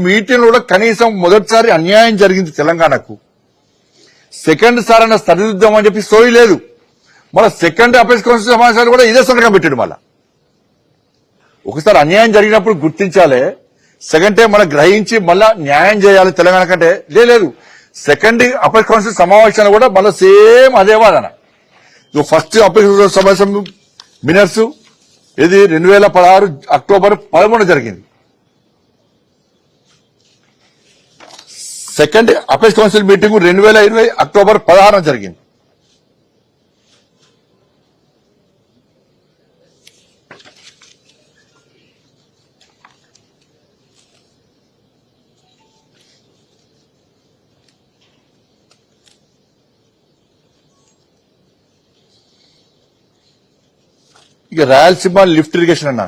Meeting కూడా కనీసం మొదటిసారి అన్యాయం జరిగింది తెలంగాణకు. సెకండ్ సార్ అన్న సరిదిద్దాం అని చెప్పి సోయి లేదు. మళ్ళీ సెకండ్ అపీల్స్ కౌన్సిల్ సమావేశాలు కూడా ఇదే సంతకం పెట్టాడు. మళ్ళా ఒకసారి అన్యాయం జరిగినప్పుడు గుర్తించాలి, సెకండ్ టైం మళ్ళీ గ్రహించి మళ్ళా న్యాయం చేయాలి తెలంగాణ కంటే. లేదు సెకండ్ అపీల్స్ కౌన్సిల్ సమావేశాలు కూడా మళ్ళీ సేమ్ అదే వాదన. ఫస్ట్ అపీల్స్ సమావేశం మినిట్స్ ఇది 2016 అక్టోబర్ 13 జరిగింది. Second appeals council meeting 2020 October 16 జరిగింది. ఇక రాయలసీమ లిఫ్ట్ ఇరిగేషన్ అన్నా,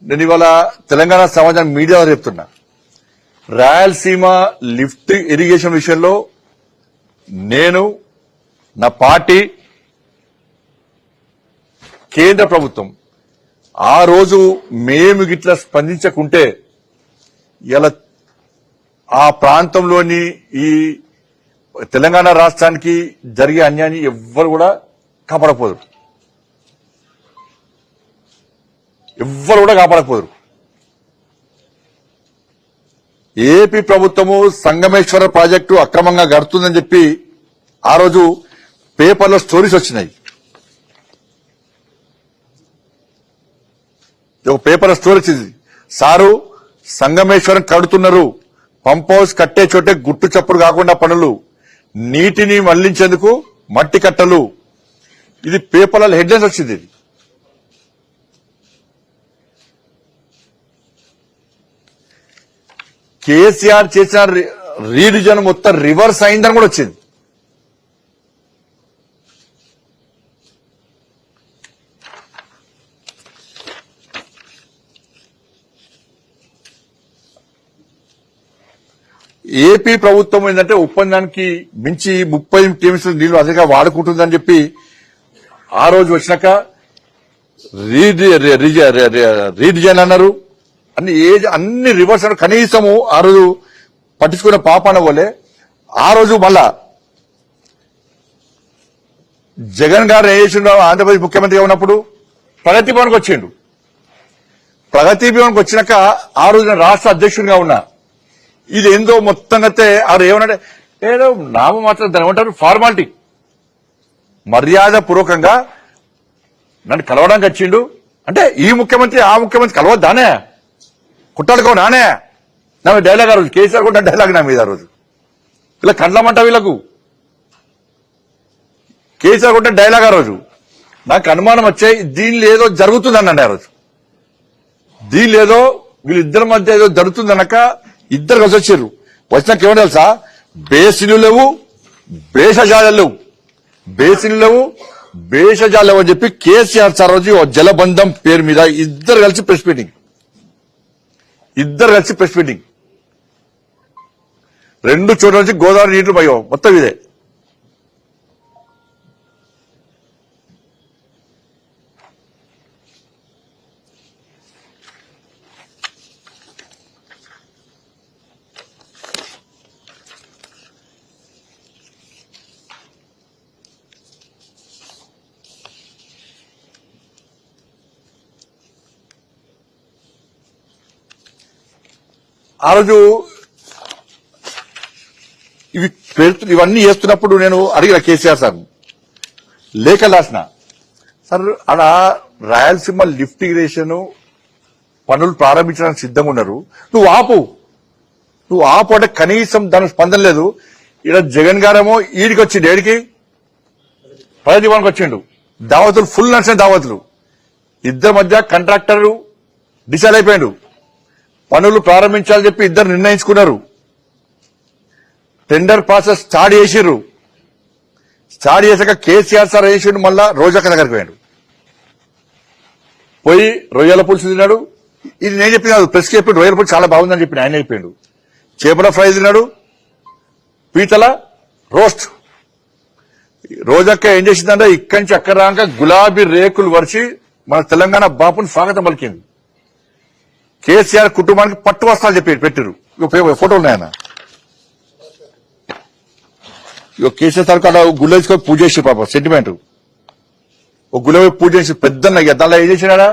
నేను ఇవాళ తెలంగాణ సమాజం మీడియాలో చెప్తున్నా, రాయలసీమ లిఫ్ట్ ఇరిగేషన్ విషయంలో నేను, నా పార్టీ, కేంద్ర ప్రభుత్వం ఆ రోజు మేము గిట్లా స్పందించకుంటే ఇలా ఆ ప్రాంతంలోని ఈ తెలంగాణ రాష్ట్రానికి జరిగే అన్యాయాన్ని ఎవ్వరు కూడా కాపాడకపోదు. ఏపీ ప్రభుత్వము సంగమేశ్వర ప్రాజెక్టు అక్రమంగా గడుతుందని చెప్పి ఆ రోజు పేపర్లో స్టోరీస్ వచ్చినాయి. ఒక పేపర్లో స్టోరీ వచ్చింది, సారు సంగమేశ్వరం కడుతున్నారు, పంప్ హౌస్ కట్టే చోటే గుట్టు చప్పుడు కాకుండా పనులు, నీటిని మళ్లించేందుకు మట్టి కట్టలు. ఇది పేపర్లలో హెడ్లైన్స్ వచ్చింది. కేసీఆర్ చేసిన రీడిజన్ మొత్తం రివర్స్ అయిందని కూడా వచ్చింది. ఏపీ ప్రభుత్వం ఏంటంటే ఒప్పందానికి మించి 30 టీమ్స్ నీళ్లు అధికంగా వాడుకుంటుందని చెప్పి ఆ రోజు వచ్చినాక రీడిజన్ అన్నారు. అన్ని రివర్స్ అన్నారు. కనీసము ఆ రోజు పట్టించుకున్న పాపాన పోలే. ఆ రోజు మళ్ళా జగన్ గారు ఏం చేసిండు, ఆంధ్రప్రదేశ్ ముఖ్యమంత్రిగా ఉన్నప్పుడు ప్రగతి భవన్కి వచ్చిండు. ప్రగతి భవన్కి వచ్చినాక ఆ రోజు నేను రాష్ట్ర అధ్యక్షుడిగా ఉన్నా. ఇది ఏందో మొత్తంగా ఆరు ఏమన్నాడే, ఏదో నామమాత్రం దాని ఏమంటారు ఫార్మాలిటీ, మర్యాద పూర్వకంగా నన్ను కలవడానికి వచ్చిండు. అంటే ఈ ముఖ్యమంత్రి ఆ ముఖ్యమంత్రి కలవద్దానే, కుట్టాడుకో నానే నా డైలాగ్. ఆ రోజు కేసీఆర్ కూడా డైలాగ్ నా మీద. ఆ రోజు ఇలా కండ్లమంట వీళ్ళకు, కేసీఆర్ కూడా డైలాగ్. ఆ రోజు నాకు అనుమానం వచ్చాయి, దీనిలో ఏదో జరుగుతుందనండి. ఆ రోజు దీనిలో ఏదో వీళ్ళిద్దరి మధ్య ఏదో జరుగుతుందనక ఇద్దరు కలిసి వచ్చారు. వచ్చినాక ఏమో తెలుసా, బేసిన్లు లేవు, భేషజాలు లేవు అని చెప్పి కేసీఆర్ సార్ రోజు జలబంధం పేరు మీద ఇద్దరు కలిసి ప్రెస్ మీటింగ్. రెండు చోట్ల నుంచి గోదావరి నీళ్లు పోయావు మొత్తం ఇదే. ఆ రోజు ఇవన్నీ చేస్తున్నప్పుడు నేను అడిగిన కేసీఆర్ సార్ లేఖ రాసిన, సార్ అక్కడ రాయలసీమ లిఫ్ట్ ఇరిగేషన్ పనులు ప్రారంభించడానికి సిద్ధంగా ఉన్నారు, నువ్వు ఆపు అంటే కనీసం దానికి స్పందన లేదు. ఇక్కడ జగన్ గారేమో ఈడికి వచ్చిండు, ఏడికి ప్రగతి భవన్కి వచ్చిండు. దావతులు ఫుల్ నడిచిన దావతులు. ఇద్దరి మధ్య కాంట్రాక్టర్ డిసైడ్ అయిపోయాడు, పనులు ప్రారంభించాలని చెప్పి ఇద్దరు నిర్ణయించుకున్నారు. టెండర్ ప్రాసెస్ స్టార్ట్ చేశాక కేసీఆర్ సార్ వేసిండు. మళ్ళా రోజక్క దగ్గరికి పోయి రొయ్యల పులుసు తిన్నాడు. ఇది నేను చెప్పిన ప్రెస్ కి చెప్పి రొయ్యల పులుసు చాలా బాగుందని చెప్పి ఆయన అయిపోయాడు. చేపల ఫ్రై తిన్నాడు, పీతల రోస్ట్. రోజక్క ఏం చేసిందంటే ఇక్కడి నుంచి అక్కడ రాక గులాబీ రేకులు వరిచి మన తెలంగాణ బాపుని స్వాగతం పలికింది. కేసీఆర్ కుటుంబానికి పట్టు వస్త్రాలు చెప్పి పెట్టారు. ఫోటోలు ఉన్నాయన్న. ఇక కేసీఆర్ సార్ అలా గుళ్ళ తీసుకొని పూజ చేసి పాప సెంటిమెంట్ ఒక గుళ్ళ పూజ చేసి పెద్దన్న ఇక దానిలో ఏం చేసినాడా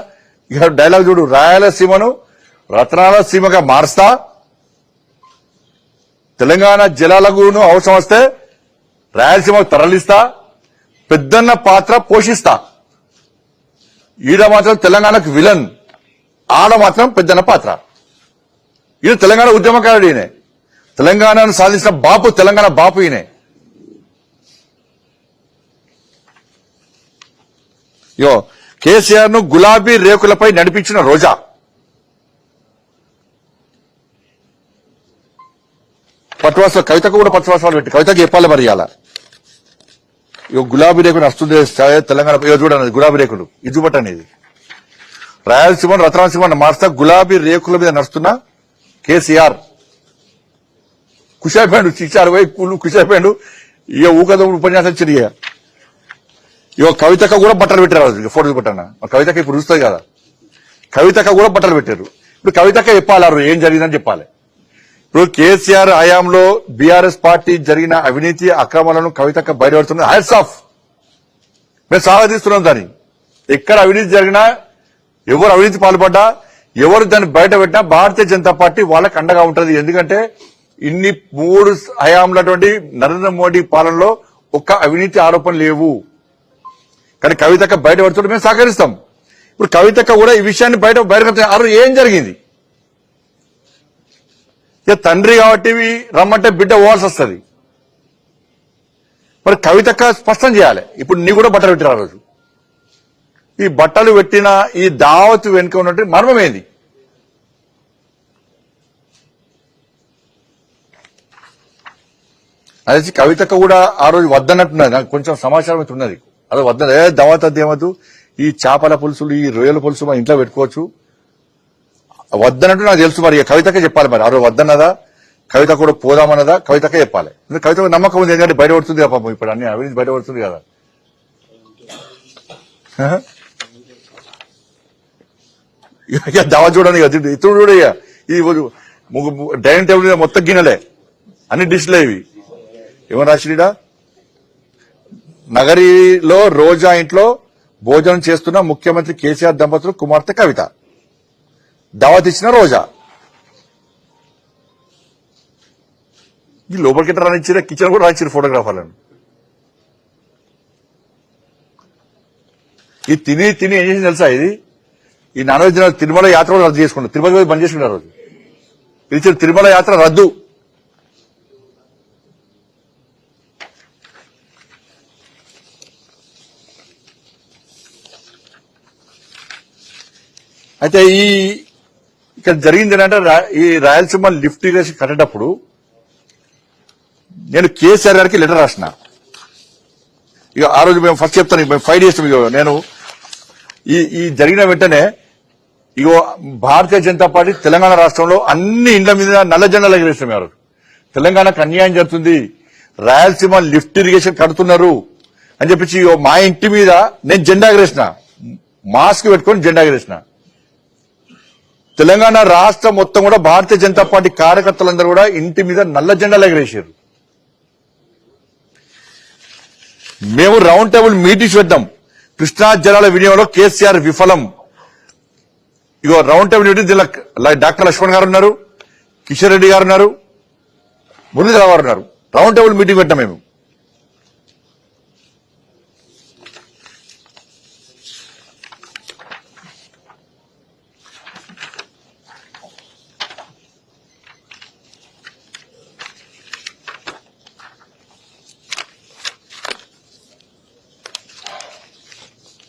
ఇక డైలాగ్ చూడు, రాయలసీమను రత్నాల సీమగా మారుస్తా, తెలంగాణ జలాలకు అవసరం వస్తే రాయలసీమకు తరలిస్తా, పెద్దన్న పాత్ర పోషిస్తా. ఈడ మాత్రం తెలంగాణకు విలన్, ఆడ మాత్రం పెద్దన్న పాత్ర. ఈయన తెలంగాణ ఉద్యమకారుడు, ఈయనే తెలంగాణను సాధించిన బాపు, తెలంగాణ బాపు ఈయనే. యో కేసీఆర్ ను గులాబీ రేకులపై నడిపించిన రోజా, పట్టువాసాలు కవితకు కూడా పట్టువాసాలు పెట్టి కవితకు చెప్పాలి మరి ఇవాళ. గులాబీ రేకులు వస్తుంది తెలంగాణ చూడండి, గులాబీ రేకులు ఇది చూపట్టండి. ఇది రాయలసీమను రత్నాలసీమను మార్స్తా గులాబీ రేకుల మీద నడుస్తున్న కేసీఆర్ ఖుషైపోయాడు. చిచ్చారు పోయి కూలు ఖుషైపోయాడు. ఇక ఊకద ఉపన్యాసం చిరిగా కవితక కూడా బట్టలు పెట్టారు. ఫోటో పెట్టాను కవితక ఇప్పుడు చూస్తుంది కదా, కవితక కూడా బట్టలు పెట్టారు. ఇప్పుడు కవితక చెప్పాలి ఏం జరిగిందని చెప్పాలి. ఇప్పుడు కేసీఆర్ హయాంలో బీఆర్ఎస్ పార్టీ జరిగిన అవినీతి అక్రమాలను కవితక బయటపడుతున్న హ్యాట్స్ ఆఫ్, మేము స్వాగతిస్తున్నాం. దాన్ని ఎక్కడ అవినీతి జరిగినా, ఎవరు అవినీతి పాల్పడ్డా, ఎవరు దాన్ని బయట పెట్టినా భారతీయ జనతా పార్టీ వాళ్ళకి అండగా ఉంటుంది. ఎందుకంటే ఇన్ని 3 హయాంలటువంటి నరేంద్ర మోడీ పాలనలో ఒక్క అవినీతి ఆరోపణ లేవు. కానీ కవితక్క బయటపడుతుంటే మేము సహకరిస్తాం. ఇప్పుడు కవితక్క కూడా ఈ విషయాన్ని బయట ఏం జరిగింది, ఇక తండ్రి కాబట్టి రమ్మంటే బిడ్డ పోవాల్సి వస్తుంది. మరి కవితక్క స్పష్టం చేయాలి. ఇప్పుడు నీ కూడా బట్టలు పెట్టిన రోజు ఈ బట్టలు పెట్టిన ఈ దావత్ వెనుక ఉన్నట్టు మర్మమేంది? అదే కవితక్క కూడా ఆ రోజు వద్దన్నట్టున్నది. నాకు కొంచెం సమాచారం అయితే ఉన్నది. అదే వద్ద దావత్ అది ఏమద్దు, ఈ చేపల పులుసులు ఈ రొయ్యల పులుసు మా ఇంట్లో పెట్టుకోవచ్చు వద్దన్నట్టు నాకు తెలుసు. మరి కవితకే చెప్పాలి. మరి ఆ రోజు వద్దన్నదా, కవిత కూడా పోదామన్నదా, కవితకే చెప్పాలి. కవిత నమ్మకం ఉంది, ఎందుకంటే బయటపడుతుంది కదా పాపం. ఇప్పుడు అన్ని అవినీతి బయటపడుతుంది కదా. ఇక దావా చూడండి, ఇతడు చూడ ఇది డైనింగ్ టేబుల్ మీద మొత్తం గిన్నెలే, అన్ని డిష్లే ఇవి. ఏమని రాసిడా, నగరిలో రోజా ఇంట్లో భోజనం చేస్తున్న ముఖ్యమంత్రి కేసీఆర్ దంపతులు కుమార్తె కవిత, దావత్ ఇచ్చిన రోజా. ఈ లోపలికి రానిచ్చిన కిచెన్ కూడా రానిచ్చారు ఫోటోగ్రాఫర్లను. ఈ తిని ఏం చేసింది తెలుసా? ఈ నాన్ వెజ్ తిరుమల యాత్ర కూడా రద్దు చేసుకున్నారు. తిరుపతి బంద్ చేసుకున్నారు. రోజు పిలిచిన తిరుమల యాత్ర రద్దు. అయితే ఇక్కడ జరిగింది ఏంటంటే, ఈ రాయలసీమ లిఫ్ట్ ఇరిగేషన్ కట్టేటప్పుడు నేను కేసీఆర్ గారికి లెటర్ రాసిన. ఇక ఆ రోజు మేము ఫస్ట్ చెప్తాను, మేము ఫైట్ చేస్తాం. ఇక నేను ఈ జరిగిన వెంటనే ఇగో భారతీయ జనతా పార్టీ తెలంగాణ రాష్ట్రంలో అన్ని ఇండ్ల మీద నల్ల జెండాలు ఎగరేస్తాం. ఎవరు తెలంగాణకు అన్యాయం జరుగుతుంది, రాయలసీమ లిఫ్ట్ ఇరిగేషన్ కడుతున్నారు అని చెప్పి మా ఇంటి మీద నేను జెండా ఎగరేసిన, మాస్క్ పెట్టుకుని జెండా ఎగరేసిన. తెలంగాణ రాష్ట్రం మొత్తం కూడా భారతీయ జనతా పార్టీ కార్యకర్తలందరూ కూడా ఇంటి మీద నల్ల జెండాలు ఎగరేశారు. మేము రౌండ్ టేబుల్ మీటింగ్స్ పెట్టాం. కృష్ణా జలాల వినియోగంలో కేసీఆర్ విఫలం. ఇగో రౌండ్ టేబుల్ మీటింగ్ దీనిలో డాక్టర్ లక్ష్మణ్ గారు ఉన్నారు, కిషన్ రెడ్డి గారు ఉన్నారు, మురళీధర్ గారు ఉన్నారు. రౌండ్ టేబుల్ మీటింగ్ పెట్టాం మేము.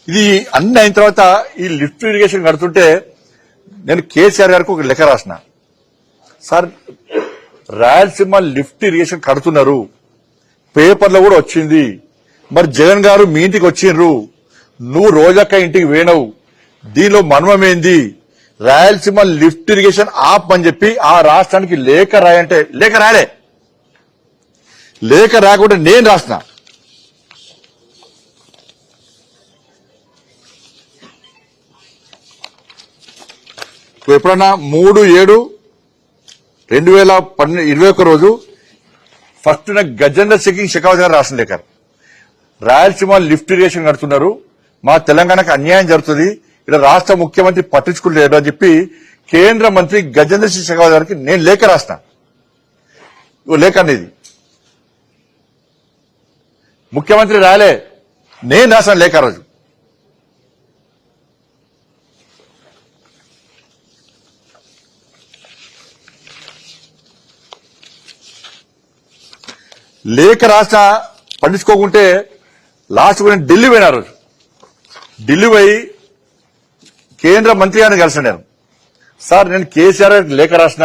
ఇది అన్ని అయిన తర్వాత ఈ లిఫ్ట్ ఇరిగేషన్ కడుతుంటే నేను కేసీఆర్ గారికి ఒక లెక్క రాసిన. సార్, రాయలసీమ లిఫ్ట్ ఇరిగేషన్ కడుతున్నారు, పేపర్లో కూడా వచ్చింది. మరి జగన్ గారు మీ ఇంటికి వచ్చిండ్రు, నువ్వు రోజక్క ఇంటికి వేణవు, దీనిలో మర్మమేంది? రాయలసీమ లిఫ్ట్ ఇరిగేషన్ ఆప్ అని చెప్పి ఆ రాష్ట్రానికి లేఖ రాయంటే లేఖ రాయలే. లేఖ రాకుండా నేను రాసిన. ఎప్పుడన్నా 3/7/2021 రోజు ఫస్ట్ గజేందర్ సింగ్ షెకావత్ గారు రాసిన లేఖ, రాయలసీమ లిఫ్ట్ ఇరిగేషన్ కడుతున్నారు, మా తెలంగాణకు అన్యాయం జరుగుతుంది, ఇక్కడ రాష్ట్ర ముఖ్యమంత్రి పట్టించుకోలేడు అని చెప్పి కేంద్ర మంత్రి గజేందర్ సింగ్ షెకావత్ గారికి నేను లేఖ రాసిన. లేఖ అనేది ముఖ్యమంత్రి రాలే, నేను రాసిన లేఖ రోజు. లేఖ రాసిన పట్టించుకోకుంటే లాస్ట్ నేను ఢిల్లీ పోయిన రోజు. ఢిల్లీ పోయి కేంద్ర మంత్రి గారిని కలిసాను నేను. సార్, నేను కేసీఆర్ లేఖ రాసిన,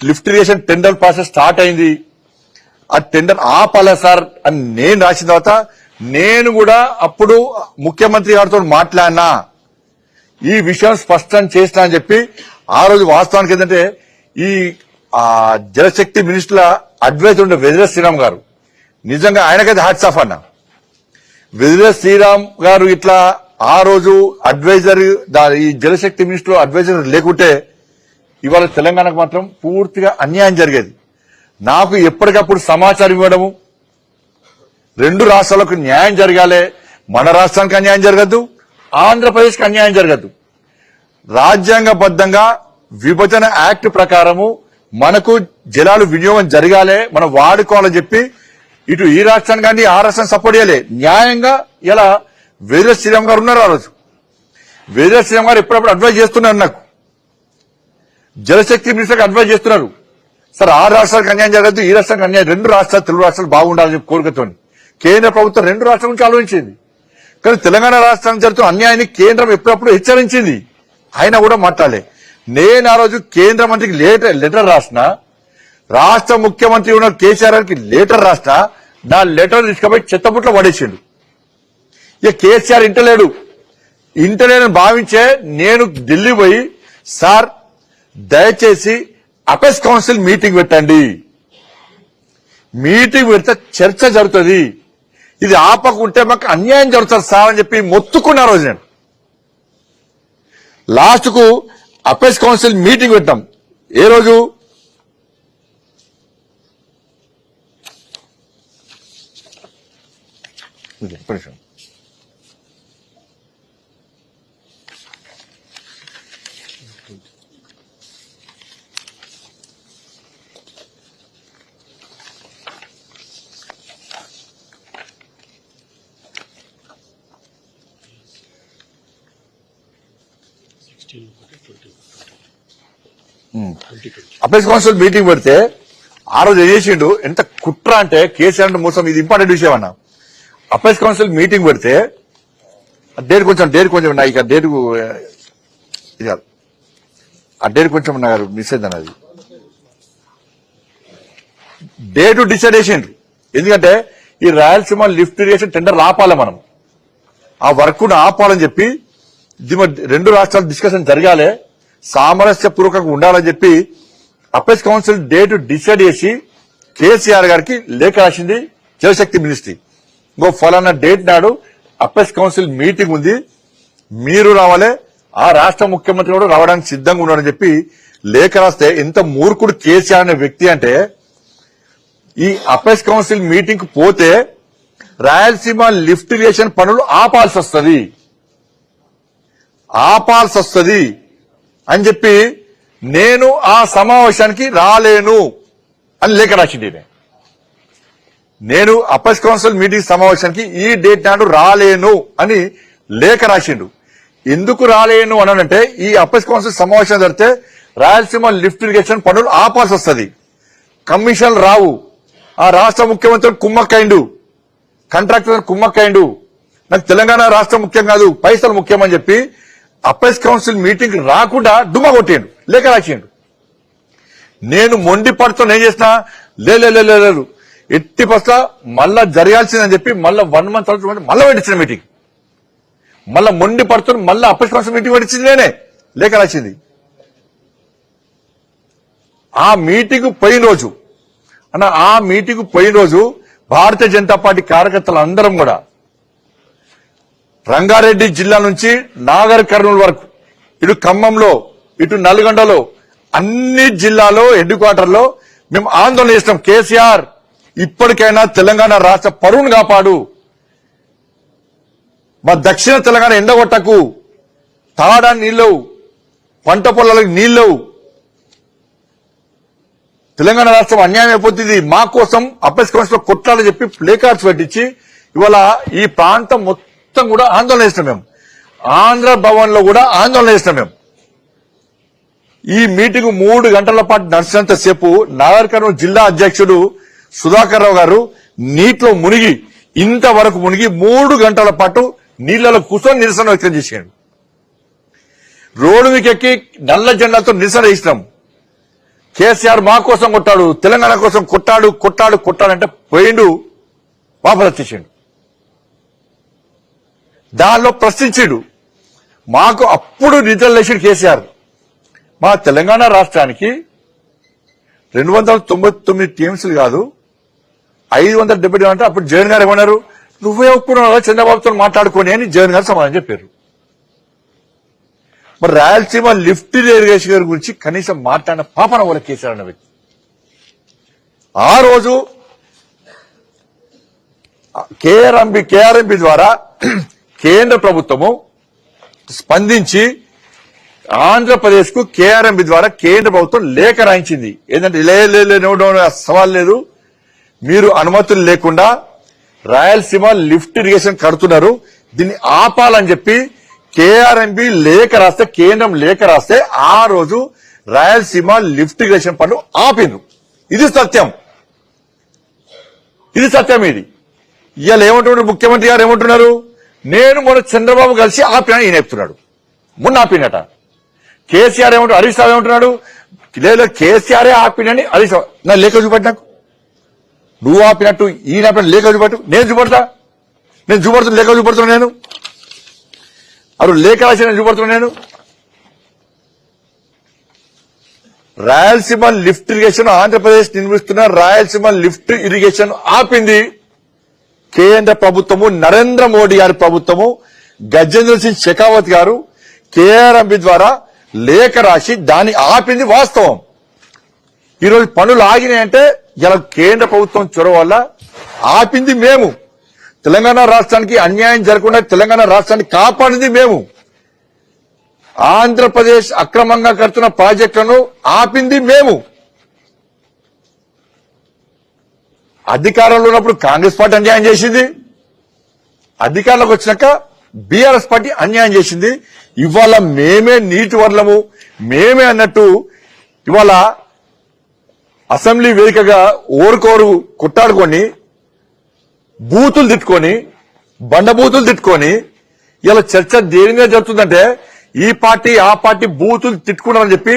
lift irrigation tender process start అయింది, ఆ టెండర్ ఆపాలా సార్ అని నేను రాసిన తర్వాత నేను కూడా అప్పుడు ముఖ్యమంత్రి గారితో మాట్లాడినా, ఈ విషయం స్పష్టం చేసినా అని చెప్పి ఆ రోజు వాస్తవానికి ఏంటంటే ఈ జలశక్తి మినిస్టర్ల అడ్వైజర్ ఉండే వెదిరే శ్రీరామ్ గారు, నిజంగా ఆయనకైతే హ్యాట్స్ ఆఫ్ అన్న. వెదిరే శ్రీరామ్ గారు ఇట్లా ఆ రోజు అడ్వైజర్, ఈ జలశక్తి మినిస్టర్ అడ్వైజర్ లేకుంటే ఇవాళ తెలంగాణకు మాత్రం పూర్తిగా అన్యాయం జరిగేది. నాకు ఎప్పటికప్పుడు సమాచారం ఇవ్వడము, రెండు రాష్ట్రాలకు న్యాయం జరగాలి, మన రాష్ట్రానికి అన్యాయం జరగద్దు, ఆంధ్రప్రదేశ్కి అన్యాయం జరగద్దు. రాజ్యాంగబద్దంగా విభజన యాక్ట్ ప్రకారము మనకు జలాలు వినియోగం జరగాలి, మనం వాడుకోవాలని చెప్పి ఇటు ఈ రాష్ట్రానికి కానీ ఆ రాష్ట్రానికి సపోర్ట్ చేయాలి. న్యాయంగా ఇలా వేరే శ్రీరామ్ గారు ఉన్నారు. ఆ రోజు వేరే శ్రీరామ్ గారు ఎప్పుడప్పుడు అడ్వైజ్ చేస్తున్నారు, నాకు జలశక్తి మినిస్టర్కి అడ్వైజ్ చేస్తున్నారు. సార్, ఆ రాష్ట్రాలకు అన్యాయం జరగద్దు, ఈ రాష్ట్రానికి అన్యాయం, రెండు రాష్ట్రాలు తెలుగు రాష్ట్రాలు బాగుండాలని చెప్పి కోరికతో కేంద్ర ప్రభుత్వం రెండు రాష్ట్రాల గురించి ఆలోచించింది. కానీ తెలంగాణ రాష్ట్రానికి జరుగుతున్న అన్యాయాన్ని కేంద్రం ఎప్పుడప్పుడు హెచ్చరించింది, అయినా కూడా మాట్లాడలే. నేను ఆ రోజు కేంద్ర మంత్రికి లెటర్ రాసిన, రాష్ట్ర ముఖ్యమంత్రి ఉన్న కేసీఆర్ కి లెటర్ రాసిన, నా లెటర్ తీసుకుపోయి చెత్తబుట్లో పడేసిండు. ఇక కేసీఆర్ ఇంటలేడని భావించే నేను ఢిల్లీ పోయి, సార్ దయచేసి అపెక్స్ కౌన్సిల్ మీటింగ్ పెట్టండి, మీటింగ్ పెడితే చర్చ జరుగుతుంది, ఇది ఆపకుంటే మాకు అన్యాయం జరుగుతుంది సార్ అని చెప్పి మొత్తుకున్న రోజు నేను. లాస్ట్ కు అపెక్స్ కౌన్సిల్ మీటింగ్ పెట్టాం. ఏ రోజు? అపెక్స్ కౌన్సిల్ మీటింగ్ పెడితే ఆ రోజు ఏం చేసిండు, ఎంత కుట్ర అంటే కేసీఆర్ అంటే మోసం. ఇది ఇంపార్టెంట్ విషయం అన్న. అపెక్స్ కౌన్సిల్ మీటింగ్ పెడితే డేట్ కొంచెం నా ఇక డేట్ ఆ డేట్ కొంచెం నాకు మిస్ అయింది అన్నది. డేట్ డిసైడ్ చేసిండ్రు. ఎందుకంటే ఈ రాయలసీమ లిఫ్ట్ ఇరిగేషన్ టెండర్ ఆపాలి, మనం ఆ వర్క్ ను ఆపాలని చెప్పి రెండు రాష్ట్రాల డిస్కషన్ జరగాలి, సామరస్యపూర్వకంగా ఉండాలని చెప్పి అపెక్స్ కౌన్సిల్ డేట్ డిసైడ్ చేసి కేసీఆర్ గారికి లేఖ రాసింది జలశక్తి మినిస్ట్రీ. ఇంకో ఫలానా డేట్ నాడు అపెక్స్ కౌన్సిల్ మీటింగ్ ఉంది, మీరు రావాలి, ఆ రాష్ట్ర ముఖ్యమంత్రి కూడా రావడానికి సిద్ధంగా ఉన్నాడని చెప్పి లేఖ రాస్తే ఎంత మూర్ఖుడు కేసీఆర్ అనే వ్యక్తి అంటే, ఈ అపెక్స్ కౌన్సిల్ మీటింగ్ కు పోతే రాయలసీమ లిఫ్ట్ ఇరిగేషన్ పనులు ఆపాల్సి వస్తుంది అని చెప్పి నేను ఆ సమావేశానికి రాలేను అని లేఖ రాసింది. నేను అపెక్స్ కౌన్సిల్ మీటింగ్ సమావేశానికి ఈ డేట్ నాడు రాలేను అని లేఖ రాసిండు. ఎందుకు రాలేను అనంటే, ఈ అపెక్స్ కౌన్సిల్ సమావేశం జరిగితే రాయలసీమ లిఫ్ట్ ఇరిగేషన్ పనులు ఆపాల్సి వస్తుంది, కమిషన్ రావు, ఆ రాష్ట్ర ముఖ్యమంత్రి కుమ్మక్కైండు, కాంట్రాక్టర్ కుమ్మక్కైండు, నాకు తెలంగాణ రాష్ట్రం ముఖ్యం కాదు, పైసలు ముఖ్యం అని చెప్పి అపెక్స్ కౌన్సిల్ మీటింగ్ రాకుండా డుమ్మా కొట్టిండు, లేఖ రాసిండు. నేను మొండి పడుతున్నా ఏం చేసినా, లేదు ఎట్టి పట్ల మళ్ళా జరగాల్సిందని చెప్పి మళ్ళా 1 month తర్వాత మళ్ళా పెట్టించిన మీటింగ్, మళ్ళా మొండి పడుతున్న మళ్ళా అపెక్స్ కౌన్సిల్ మీటింగ్ పెట్టించింది నేనే, లేఖ రాసింది. ఆ మీటింగ్ పోయిన రోజు భారతీయ జనతా పార్టీ కార్యకర్తలు అందరం కూడా రంగారెడ్డి జిల్లా నుంచి నాగర్ కర్నూలు వరకు ఇటు ఖమ్మంలో, ఇటు నల్గొండలో, అన్ని జిల్లాలో హెడ్ క్వార్టర్లో మేము ఆందోళన చేసినాం. కేసీఆర్ ఇప్పటికైనా తెలంగాణ రాష్ట్ర పరువును కాపాడు, మా దక్షిణ తెలంగాణ ఎండగొట్టకు, తాగడానికి నీళ్ళు, పంట పొలాలకు నీళ్ళు, తెలంగాణ రాష్ట్రం అన్యాయం అయిపోతుంది, మా కోసం అప్పస్ కమిషన్ కొట్లాలని చెప్పి ప్లే కార్డ్స్ పెట్టించి ఇవాళ ఈ ప్రాంతం మొత్తం కూడా ఆందోళన చేసినాం. మేము ఆంధ్ర భవన్ లో కూడా ఆందోళన చేసినాం. మేము ఈ మీటింగ్ 3 గంటల పాటు నడిచినంత సేపు నాగర్ కర్నూలు జిల్లా అధ్యక్షుడు సుధాకర్ రావు గారు నీటిలో మునిగి, ఇంతవరకు మునిగి 3 గంటల పాటు నీళ్లలో కూర్చొని నిరసన వ్యక్తం చేశాడు. రోడ్డు మీకు ఎక్కి నల్ల జెండాలతో నిరసన చేసినాం. కేసీఆర్ మా కోసం కొట్టాడు, తెలంగాణ కోసం కొట్టాడంటే పోయిండు, వాపసు వచ్చేసాడు. దానిలో ప్రశ్నించాడు. మాకు అప్పుడు నిద్రలేసాడు కేసీఆర్. మా తెలంగాణ రాష్ట్రానికి 299 టీఎంసీలు కాదు 570 అంటే అప్పుడు జగన్ గారు ఏమన్నారు, నువ్వే ఒప్పుకున్నావు చంద్రబాబుతో మాట్లాడుకోని అని జగన్ గారు సమాధానం చెప్పారు. మరి రాయలసీమ లిఫ్ట్ ఇరిగేషన్ గారి గురించి కనీసం మాట్లాడిన పాపన వాళ్ళ కేసీఆర్ అన్న వ్యక్తి. ఆ రోజు కేఆర్ఎంబి ద్వారా కేంద్ర ప్రభుత్వము స్పందించి ఆంధ్రప్రదేశ్ కు కేఆర్ఎంబి ద్వారా కేంద్ర ప్రభుత్వం లేఖ రాయించింది. ఏంటంటే సవాల్ లేదు, మీరు అనుమతులు లేకుండా రాయలసీమ లిఫ్ట్ ఇరిగేషన్ కడుతున్నారు, దీన్ని ఆపాలని చెప్పి కేఆర్ఎంబి లేఖ రాస్తే, కేంద్రం లేఖ రాస్తే ఆ రోజు రాయలసీమ లిఫ్ట్ ఇరిగేషన్ పనులు ఆపిండ్రు. ఇది సత్యం. ఇది ఇవాళ ఏమంటున్నారు ముఖ్యమంత్రి గారు, ఏమంటున్నారు, నేను మొన్న చంద్రబాబు కలిసి ఆపినా ఈయన చెప్తున్నాడు. మొన్న ఆపినట. కేసీఆర్ ఏమంటారు, హరీష్ రావు ఏమంటున్నాడు, లేదు కేసీఆరే ఆపినని హరీష్ రావు. నా లేఖ చూపెట్టి, నాకు నువ్వు ఆపినట్టు ఈయన ఆపిన లేఖ చూపెట్టు, నేను చూపడుతున్నా లేఖ చూపడుతున్నా, నేను అరు లేఖ రాసి నేను చూపడుతున్నా. నేను రాయలసీమ లిఫ్ట్ ఇరిగేషన్, ఆంధ్రప్రదేశ్ నిర్మిస్తున్న రాయలసీమ లిఫ్ట్ ఇరిగేషన్ ఆపింది కేంద్ర ప్రభుత్వము, నరేంద్ర మోడీ గారి ప్రభుత్వము. గజేంద్ర సింగ్ షెకావత్ గారు కేఆర్ఎంబి ద్వారా లేఖ రాసి దాన్ని ఆపింది వాస్తవం. ఈరోజు పనులు ఆగినాయంటే ఇలా కేంద్ర ప్రభుత్వం చొరవ వల్ల ఆపింది మేము. తెలంగాణ రాష్ట్రానికి అన్యాయం జరగకుండా తెలంగాణ రాష్ట్రాన్ని కాపాడింది మేము. ఆంధ్రప్రదేశ్ అక్రమంగా కడుతున్న ప్రాజెక్టులను ఆపింది మేము. అధికారంలో ఉన్నప్పుడు కాంగ్రెస్ పార్టీ అన్యాయం చేసింది, అధికారంలోకి వచ్చినాక బీఆర్ఎస్ పార్టీ అన్యాయం చేసింది. ఇవాళ మేమే నీటి వర్లము, మేమే అన్నట్టు ఇవాళ అసెంబ్లీ వేదికగా ఓరుకోరు కొట్టాడుకొని, బూతులు తిట్టుకొని, బండబూతులు తిట్టుకొని ఇలా చర్చ దేని మీద జరుగుతుందంటే ఈ పార్టీ ఆ పార్టీ బూతులు తిట్టుకున్నారని చెప్పి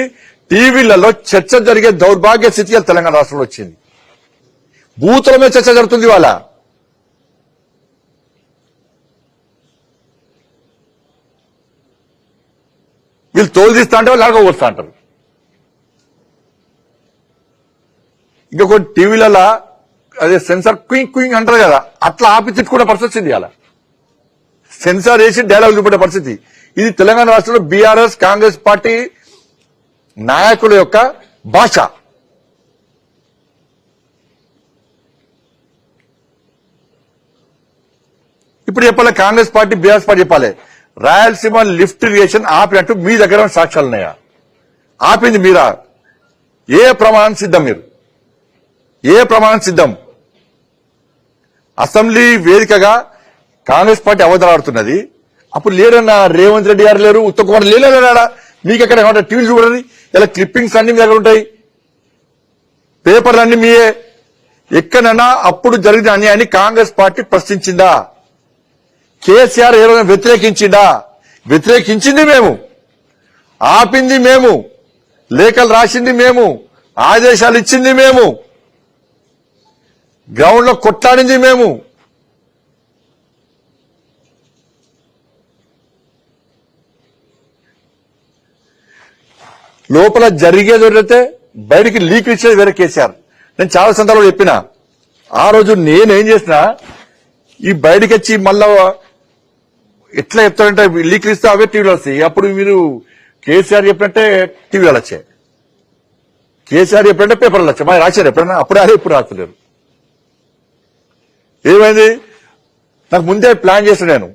టీవీలలో చర్చ జరిగే దౌర్భాగ్య స్థితి తెలంగాణ రాష్ట్రంలో వచ్చింది. బూతుల మీద చర్చ జరుగుతుంది. ఇవాళ వీళ్ళు తోలు తీస్తా అంటే వాళ్ళు అలాగ వస్తా అంటారు. ఇంకొక టీవీలలో అదే సెన్సార్ క్వింగ్ క్వింగ్ అంటారు కదా, అట్లా ఆపి తిట్టుకునే పరిస్థితి వచ్చింది. అలా సెన్సార్ వేసి డైలాగ్ చూపెట్టే పరిస్థితి. ఇది తెలంగాణ రాష్ట్రంలో బీఆర్ఎస్ కాంగ్రెస్ పార్టీ నాయకుల యొక్క భాష. ఇప్పుడు చెప్పాలి కాంగ్రెస్ పార్టీ బీఆర్ఎస్ పార్టీ చెప్పాలి, రాయలసీమ లిఫ్ట్ ఇరిగేషన్ ఆపినట్టు మీ దగ్గర సాక్ష్యాలు ఉన్నాయా? ఆపింది మీరా? ఏ ప్రమాణం సిద్ధం? మీరు ఏ ప్రమాణం సిద్ధం? అసెంబ్లీ వేదికగా కాంగ్రెస్ పార్టీ అవతలాడుతున్నది. అప్పుడు లేరన్నా రేవంత్ రెడ్డి గారు లేరు, ఉత్తమ్ కుమార్ లేరా? మీకు ఎక్కడ ఏమంటారు? టీవీ చూడండి, ఇలా క్లిప్పింగ్స్ అన్ని మీ దగ్గర ఉంటాయి, పేపర్లు అన్ని మీయే. ఎక్కడన్నా అప్పుడు జరిగిన అన్యాయాన్ని కాంగ్రెస్ పార్టీ ప్రశ్నించిందా? కేసీఆర్ ఏ రోజున వ్యతిరేకించిందా? వ్యతిరేకించింది మేము, ఆపింది మేము, లేఖలు రాసింది మేము, ఆదేశాలు ఇచ్చింది మేము, గ్రౌండ్ లో కొట్లాడింది మేము. లోపల జరిగేది వదిలితే బయటికి లీక్ ఇచ్చేది వేరే కేసీఆర్. నేను చాలా సందర్భాలు చెప్పిన, ఆ రోజు నేనేం చేసినా ఈ బయటకి వచ్చి మళ్ళా ఎట్లా చెప్తారంటే లీక్ ఇస్తే అవే టీవీలో వస్తాయి. అప్పుడు మీరు కేసీఆర్ చెప్పినట్టే టీవీలు వచ్చాయి, కేసీఆర్ చెప్పినట్టే పేపర్లు వచ్చాయి. మరి రాశారు ఎప్పుడైనా? అప్పుడే అదే, ఇప్పుడు రాస్తలేరు. ఏమైంది? నాకు ముందే ప్లాన్ చేసిన నేను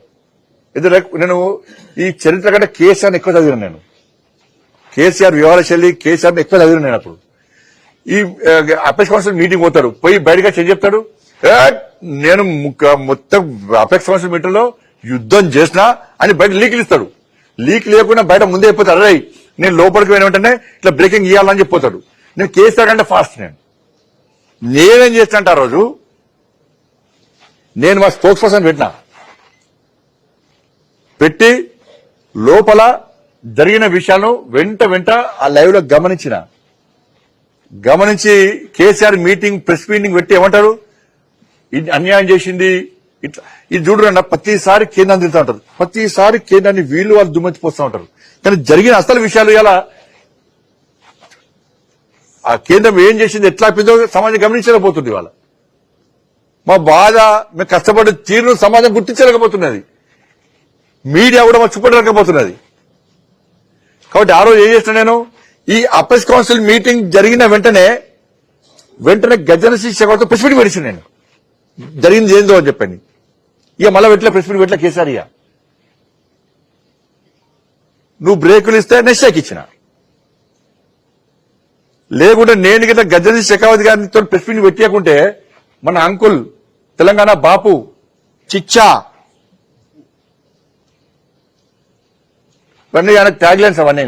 ఈ చరిత్ర కంటే కేసీఆర్ని ఎక్కువ చదివాను. నేను కేసీఆర్ వ్యవహార శైలి, కేసీఆర్ని ఎక్కువ చదివాను నేను. అప్పుడు ఈ అపెక్స్ కౌన్సిల్ మీటింగ్ పోతాడు, పోయి బయటగా ఏం చెప్తాడు, నేను మొత్తం అపెక్స్ కౌన్సిల్ మీటింగ్ లో యుద్ధం చేసినా అని బయట లీకులు ఇస్తాడు. లీక్ లేకుండా బయట ముందే అయిపోతాడు. అరే నేను లోపలికి పోయిన వెంటనే ఇట్లా బ్రేకింగ్ ఇవ్వాలని చెప్పిపోతాడు. నేను కేసీఆర్ కంటే ఫాస్ట్. నేనేం చేస్తానంటే ఆ రోజు నేను మా స్పోక్స్ పర్సన్ పెట్టి లోపల జరిగిన విషయాలను వెంట ఆ లైవ్ లో గమనించి కేసీఆర్ మీటింగ్, ప్రెస్ మీటింగ్ పెట్టి ఏమంటారు, ఇది అన్యాయం చేసింది ఇట్లా. ఇది చూడరన్న, ప్రతిసారి కేంద్రాన్ని తింటూ ఉంటారు, ప్రతిసారి కేంద్రాన్ని వాళ్ళు దుమ్మెత్తిపోస్తూ ఉంటారు. కానీ జరిగిన అసలు విషయాలు ఇలా ఆ కేంద్రం ఏం చేసింది, ఎట్లా ఆపిందో సమాజం గమనించలేకపోతుంది. వాళ్ళ మా బాధ, మేము కష్టపడే తీరును సమాజం గుర్తించలేకపోతున్నది, మీడియా కూడా మాకు చూపలేకపోతున్నది. కాబట్టి ఆ రోజు ఏం చేసిన నేను, ఈ అపెక్స్ కౌన్సిల్ మీటింగ్ జరిగిన వెంటనే గజన శిక్ష ప్రెస్ మీట్ పెట్టించిన నేను, జరిగింది ఏందో అని చెప్పండి. ఇక మళ్ళీ ప్రెస్ మీట్ పెట్టలే కేసీఆర్. ఇక నువ్వు బ్రేకులు ఇస్తే నెక్స్ట్ ఇచ్చిన, లేకుంటే నేను గిట్లా గజని శెఖావత్ గారితో ప్రెస్ మీట్ పెట్టకుంటే మన అంకుల్ తెలంగాణ బాపు చిచ్చా ఇవన్నీ ఆయన ట్యాగ్ లైన్స్ అవన్నీ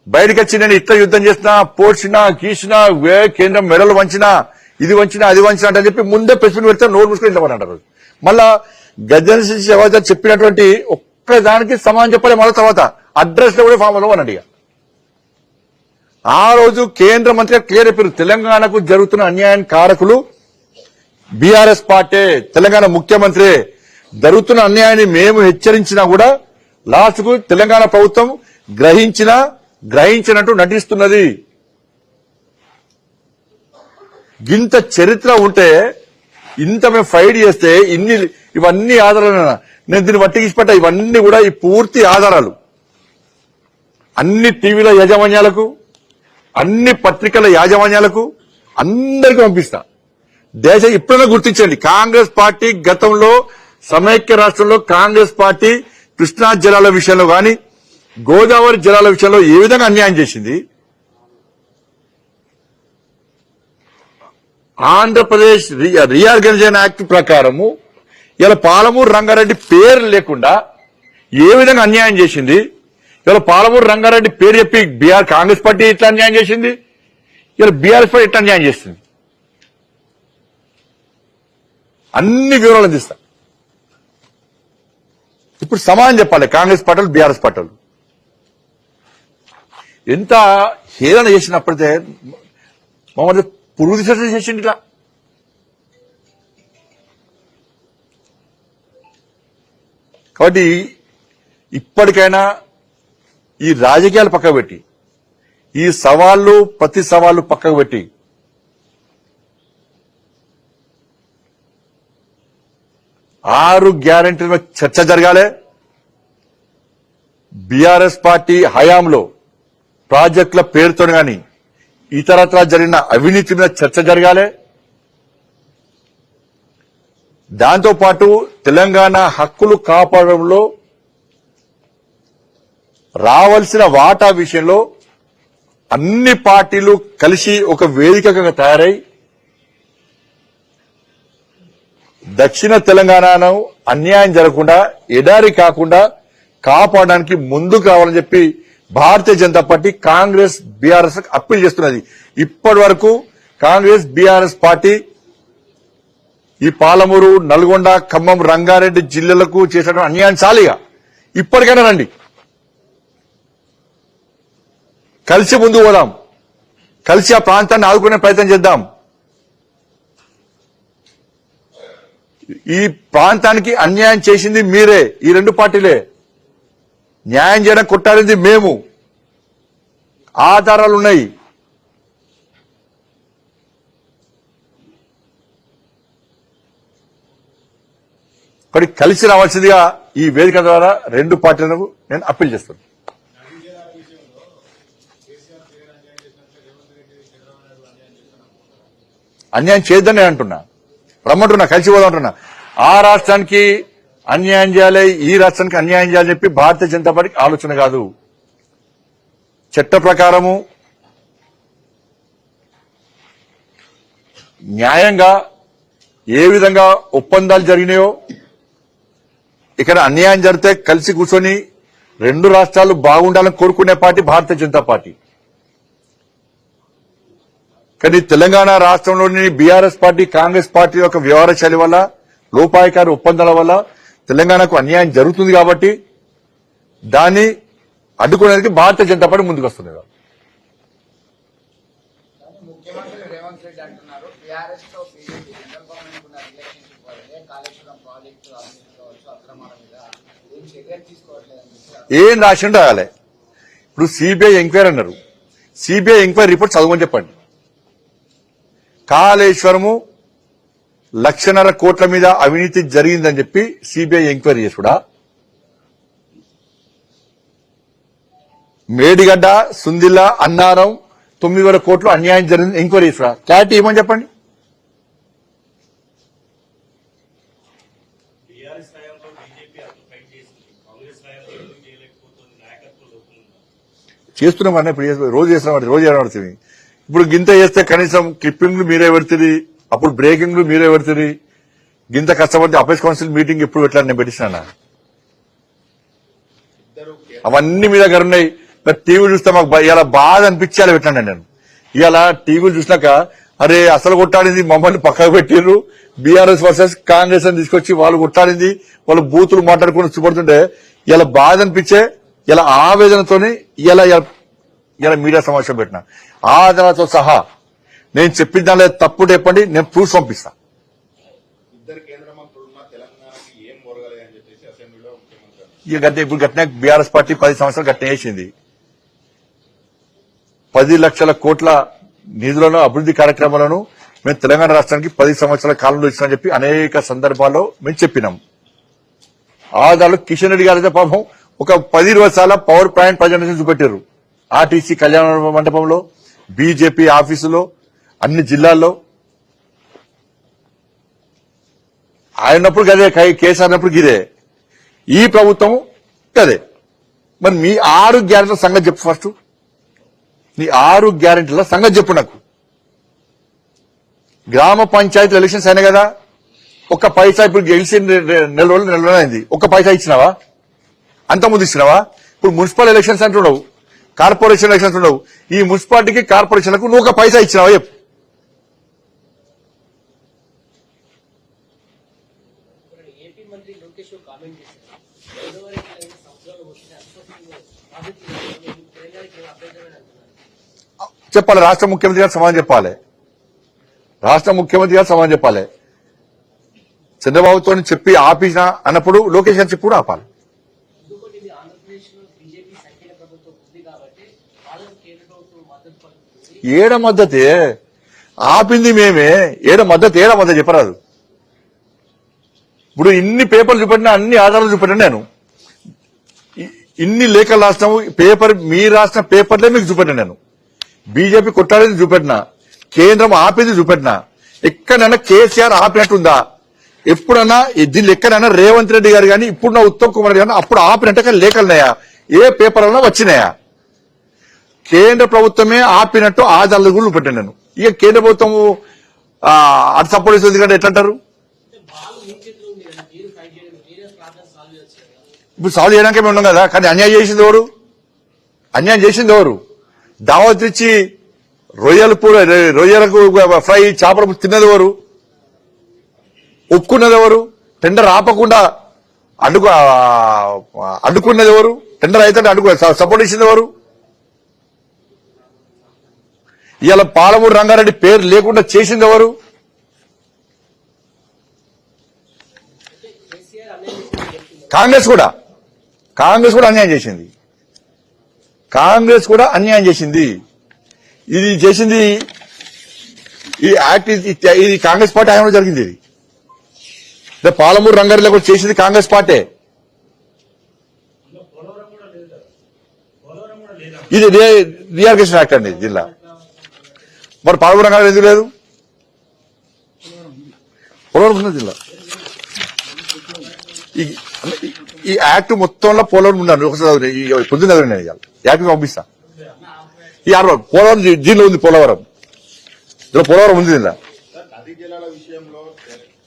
బయటకు వచ్చి నేను ఇట్లా యుద్ధం చేసినా, పోడ్చినా, గీసినా, కేంద్రం మెడలు వంచినా, ఇది వంచినా, అది వంచినా అంటే చెప్పి ముందే ప్రెస్ మీట్ పెడితే నోరు మూసుకొని ఇట్లా అంటారు. మళ్ళా గజన శెఖావత్ చెప్పినటువంటి ఒక్క దానికి సమానం చెప్పలే. మళ్ళీ తర్వాత అడ్రస్ లో కూడా ఫామ్ లో అన్నట్టు. ఆ రోజు కేంద్ర మంత్రి క్లియర్ అయిపోయారు, తెలంగాణకు జరుగుతున్న అన్యాయం కారకులు బీఆర్ఎస్ పార్టీ, తెలంగాణ ముఖ్యమంత్రి. జరుగుతున్న అన్యాయాన్ని మేము హెచ్చరించినా కూడా లాస్ట్ కు తెలంగాణ ప్రభుత్వం గ్రహించినట్టు నటిస్తున్నది. ఇంత చరిత్ర ఉంటే, ఇంత మేము ఫైట్ చేస్తే ఇవన్నీ ఆధారాలు నేను దీన్ని బట్టి ఇచ్చిపట్ట. ఇవన్నీ కూడా ఈ పూర్తి ఆధారాలు అన్ని టీవీల యాజమాన్యాలకు, అన్ని పత్రికల యాజమాన్యాలకు అందరికీ పంపిస్తా. దేశం ఇప్పుడైనా గుర్తించండి, కాంగ్రెస్ పార్టీ గతంలో సమైక్య రాష్ట్రంలో కాంగ్రెస్ పార్టీ కృష్ణా జలాల విషయంలో గాని, గోదావరి జలాల విషయంలో ఏ విధంగా అన్యాయం చేసింది. ఆంధ్రప్రదేశ్ రీఆర్గనైజేషన్ యాక్ట్ ప్రకారము ఇలా పాలమూరు రంగారెడ్డి పేరు లేకుండా ఏ విధంగా అన్యాయం చేసింది. ఇలా పాలమూరు రంగారెడ్డి పేరు చెప్పి కాంగ్రెస్ పార్టీ ఇట్లా అన్యాయం చేసింది, ఇలా బీఆర్ఎస్ పార్టీ ఇట్లా అన్యాయం చేసింది. అన్ని వివరాలు అందిస్తా. ఇప్పుడు సమానం చెప్పాలి, కాంగ్రెస్ పార్టీలు, బీఆర్ఎస్ పార్టీలు ఎంత హేళన చేసినప్పుడైతే మమ్మల్ని పురుగు తీసేసి చేసింది. ఇట్లా కాబట్టి ఇప్పటికైనా ఈ రాజకీయాలు పక్కకు పెట్టి, ఈ సవాళ్లు ప్రతి సవాళ్లు పక్కకు పెట్టి 6 గ్యారెంటీల చర్చ జరగాలి. బీఆర్ఎస్ పార్టీ హయాంలో ప్రాజెక్టుల పేరుతో గాని ఇతరత్రా జరిగిన అవినీతి మీద చర్చ జరగాలి. దాంతోపాటు తెలంగాణ హక్కులు కాపాడడంలో రావాల్సిన వాటా విషయంలో అన్ని పార్టీలు కలిసి ఒక వేదికగా తయారై దక్షిణ తెలంగాణను అన్యాయం జరగకుండా, ఎడారి కాకుండా కాపాడడానికి ముందుకు రావాలని చెప్పి Bharatiya Janata party Congress BRS appeal చేస్తున్నది. ఇప్పటి వరకు కాంగ్రెస్ బీఆర్ఎస్ పార్టీ ఈ పాలమూరు, నల్గొండ, ఖమ్మం, రంగారెడ్డి జిల్లాలకు చేసిన అన్యాయం చాలిగా. ఇప్పటికైనా రండి, కలిసి ముందుకు పోదాం, కలిసి ఆ ప్రాంతాన్ని ఆదుకునే ప్రయత్నం చేద్దాం. ఈ ప్రాంతానికి అన్యాయం చేసింది మీరే, ఈ 2 పార్టీలే. న్యాయం చేయడం కొట్టాడింది మేము, ఆధారాలున్నాయి. కాబట్టి కలిసి రావాల్సిందిగా ఈ వేదిక ద్వారా 2 పార్టీలకు నేను అప్పీల్ చేస్తాను. అన్యాయం చేయొద్దని నేను అంటున్నా, రమ్మంటున్నా, కలిసి పోదామంటున్నా. ఆ రాష్ట్రానికి అన్యాయం చేయాలి, ఈ రాష్ట్రానికి అన్యాయం చేయాలని చెప్పి భారతీయ జనతా పార్టీకి ఆలోచన కాదు. చట్ట ప్రకారము న్యాయంగా ఏ విధంగా ఒప్పందాలు జరిగినాయో ఇక్కడ అన్యాయం జరిగితే కలిసి కూర్చొని రెండు రాష్ట్రాలు బాగుండాలని కోరుకునే పార్టీ భారతీయ జనతా పార్టీ. కానీ తెలంగాణ రాష్ట్రంలోని బీఆర్ఎస్ పార్టీ, కాంగ్రెస్ పార్టీ యొక్క వ్యవహార శైలి వల్ల, లోపాయకారి ఒప్పందాల వల్ల తెలంగాణకు అన్యాయం జరుగుతుంది. కాబట్టి దాన్ని అడ్డుకునేందుకు భారతీయ జనతా పార్టీ ముందుకు వస్తుంది. ముఖ్యమంత్రి రేవంత్ రెడ్డి అంటున్నారు టీఆర్ఎస్ తో బీజేపీ సెంట్రల్ గవర్నమెంట్ ఉన్న రిలేషన్షిప్ వల్లే కాళేశ్వరం ప్రాజెక్టు అభివృద్ధి కావచ్చు అక్రమాల మీద ఏం చర్యలు తీసుకోవట్లేదని ఏం రాసిండు రాయాలి. ఇప్పుడు సిబిఐ ఎంక్వైరీ అన్నారు, సిబిఐ ఎంక్వైరీ రిపోర్ట్ చదవమని చెప్పండి. కాళేశ్వరము 1,50,000 కోట్ల మీద అవినీతి జరిగిందని చెప్పి సిబిఐ ఎంక్వైరీ చేసుడా, మేడిగడ్డ, సుందిల్ల, అన్నారం 9,000 కోట్లు అన్యాయం జరిగింది ఎంక్వైరీ చేసుడా, క్లారిటీ ఇవ్వమని చెప్పండి. చేస్తున్నాం అన్న, ఇప్పుడు రోజు చేస్తున్నాం, రోజు ఏమడుతుంది. ఇప్పుడు గింత చేస్తే కనీసం క్లిప్పింగ్లు మీరే పెడుతుంది, అప్పుడు బ్రేకింగ్లు మీరే పెడుతుంది. గింత కష్టపడి అపేస్ కౌన్సిల్ మీటింగ్ ఎప్పుడు పెట్టాలని నేను పెట్టించిన అవన్నీ మీ దగ్గర ఉన్నాయి. టీవీ చూస్తే మాకు ఇలా బాధ అనిపించాలి పెట్టండి. నేను ఇవాళ టీవీలు చూసినాక అరే అసలు కొట్టాడింది మమ్మల్ని పక్కకు పెట్టిర్రు, బీఆర్ఎస్ వర్సెస్ కాంగ్రెస్ అని తీసుకొచ్చి వాళ్ళు కొట్టాడింది, వాళ్ళు బూతులు మాట్లాడుకుని చూపడుతుంటే ఇలా బాధ అనిపించే, ఇలా ఆవేదనతోని ఇలా మీడియా సమావేశం పెట్టిన ఆధారాలతో సహా నేను చెప్పిన దానిలో తప్పు చెప్పండి, నేను ప్రూఫ్ పంపిస్తా. ఇక గట్ట ఇప్పుడు గట్టిన బీఆర్ఎస్ పార్టీ 10 సంవత్సరాలు గట్టిన వేసింది. 10 లక్షల కోట్ల నిధులను, అభివృద్ధి కార్యక్రమాలను మేము తెలంగాణ రాష్ట్రానికి 10 సంవత్సరాల కాలంలో ఇస్తామని చెప్పి అనేక సందర్భాల్లో మేము చెప్పినాం. ఆధారాలు కిషన్ రెడ్డి గారి పాపం ఒక 10-20 సార్లు పవర్ పాయింట్ ప్రజెంటేషన్ చూపెట్టారు. ఆర్టీసీ కళ్యాణ మండపంలో, బీజేపీ ఆఫీసులో, అన్ని జిల్లాల్లో. ఆయనప్పుడు గదే, కేసీఆర్ అన్నప్పుడు గిదే, ఈ ప్రభుత్వం గదే. మరి మీ 6 గ్యారెంటీల సంగతి చెప్పు. ఫస్ట్ నీ 6 గ్యారెంటీల సంగతి చెప్పు నాకు. గ్రామ పంచాయతీ ఎలక్షన్స్ అయినాయి కదా, ఒక్క పైసా ఇప్పుడు గెలిచి నెల రోజులు అయింది, ఒక్క పైసా ఇచ్చినావా? అంతకుముందు ఇచ్చినావా? ఇప్పుడు మున్సిపల్ ఎలక్షన్స్ అంటున్నావు, కార్పొరేషన్ ఎలక్షన్స్ ఉండవు. ఈ మున్సిపాలిటీకి, కార్పొరేషన్లకు నువ్వు ఒక పైసా ఇచ్చినావా చెప్పు. చెప్పాలి, రాష్ట్ర ముఖ్యమంత్రి గారు సమాధానం చెప్పాలి. రాష్ట్ర ముఖ్యమంత్రి గారు సమాధానం చెప్పాలి. చంద్రబాబుతో చెప్పి ఆపిన అన్నప్పుడు లోకేష్ గారు చెప్పి కూడా ఆపాలి. ఏడ మద్దతే ఆపింది మేమే, ఏడ మద్దతు చెప్పరాదు. ఇప్పుడు ఇన్ని పేపర్లు చూపెట్టినా, అన్ని ఆధారాలు చూపెట్టినా, నేను ఇన్ని లేఖలు రాష్ట్రం పేపర్, మీ రాష్ట్ర పేపర్లే మీకు చూపెట్టినా, నేను బీజేపీ కొట్టాడేది చూపెట్టినా, కేంద్రం ఆపేది చూపెట్టినా. ఎక్కడైనా కేసీఆర్ ఆపినట్టుందా? ఎప్పుడన్నా దీన్ని ఎక్కడైనా రేవంత్ రెడ్డి గారు కానీ, ఇప్పుడున్న ఉత్తమ్ కుమార్ రెడ్డి కానీ అప్పుడు ఆపినట్టు లేఖలున్నాయా? ఏ పేపర్లన్నా వచ్చినాయా? కేంద్ర ప్రభుత్వమే ఆపినట్టు ఆధారాలు కూడా పెట్టాను నేను. ఇక కేంద్ర ప్రభుత్వం అటు సపోర్ట్ చేస్తుంది కంటే ఎట్లంటారు? ఇప్పుడు సాల్వ్ చేయడానికి మేము ఉన్నాం కదా, కానీ అన్యాయం చేసింది ఎవరు? అన్యాయం చేసింది ఎవరు? దావత్ ఇచ్చి రొయ్యలకు ఫ్రై, చేపల తిన్నది ఎవరు? ఒప్పుకున్నది ఎవరు? టెండర్ ఆపకుండా అడ్డుకున్నది ఎవరు? టెండర్ అయితే సపోర్ట్ ఇచ్చింది ఎవరు? ఇవాళ పాలమూరు రంగారెడ్డి పేరు లేకుండా చేసింది ఎవరు? కాంగ్రెస్ కూడా అన్యాయం చేసింది. ఇది చేసింది, ఈ యాక్ట్ ఇది కాంగ్రెస్ పార్టీ ఆయనలో జరిగింది. ఇది పాలమూరు రంగారెడ్డిలో కూడా చేసింది కాంగ్రెస్ పార్టీ. ఇది రీఆర్గనైజేషన్ యాక్ట్ అండి జిల్లా. మరి పాలమూరు రంగారెడ్డి ఎందుకు లేదు? పోలవరం ఉంది జిల్లా. ఈ యాక్ట్ మొత్తంలో పోలవరం ఉన్నాను. ఒకసారి పొద్దున్న యాక్ట్ పంపిస్తా. ఈ పోలవరం దీనిలో ఉంది. పోలవరం పోలవరం ఉంది జిల్లా. నదీ జలాల విషయంలో